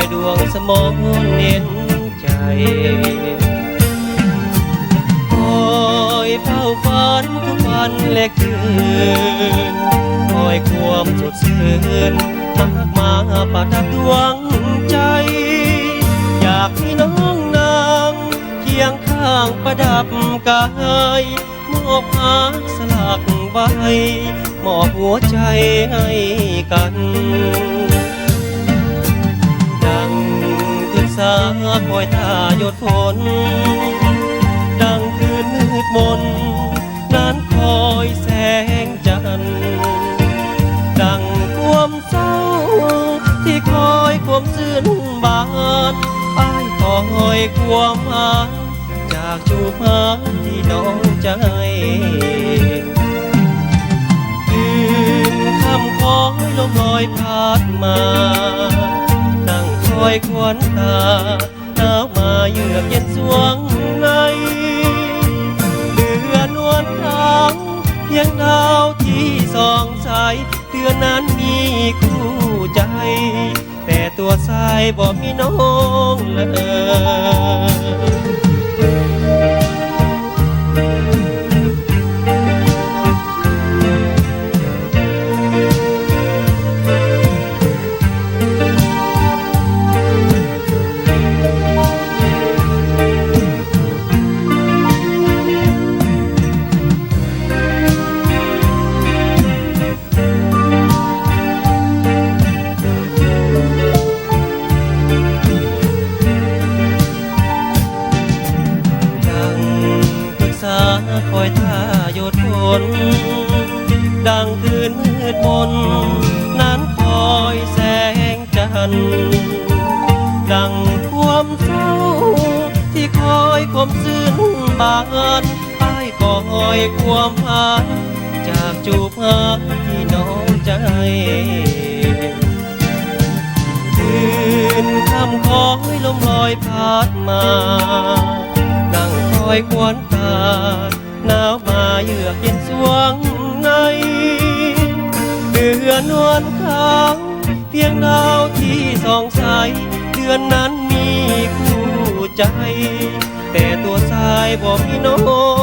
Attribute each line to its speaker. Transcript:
Speaker 1: อยดวงสมองเน้นใจคอยเฝ้าฝันทุกวันและคืนคอยความสดชื่นมาประดับดวงใจอยากให้น้องนางเคียงข้างประดับกายมอบหาสลักใบมอบหัวใจให้กันดังคืนสาคอยท่าหยดฝนดังคืนมืดมนนั้นคอยแสงจันทร์ดังความเศร้าที่คอยความซื่นบานอ้ายคอยความหาจากจูบหาที่น้องใจคืนคำคอยลมลอยพัดมานั่งคอยควนตาหนาวมาเยือกเย็นสวงในเดือนนวลทางเพียงดาวที่ส่องใสเดือนนั้นมีคู่ใจแต่ตัวสายบ่มีน้องเลยคอยท่าหยดฝนดังคืนมืดมนนั้นคอยแสงจันทร์ดังความเศร้าที่คอยความซื่นบานอ้ายคอยความพันจากจูบหาที่น้องใจคืนคำคอยลมลอยพัดมานั่งคอยควนตาหนาวมาเยือกเย็นสวงในเดือนนวลขาวเพียงดาวที่ส่องใสเดือนนั้นมีคู่ใจแต่ตัวสายบอกพี่น้อง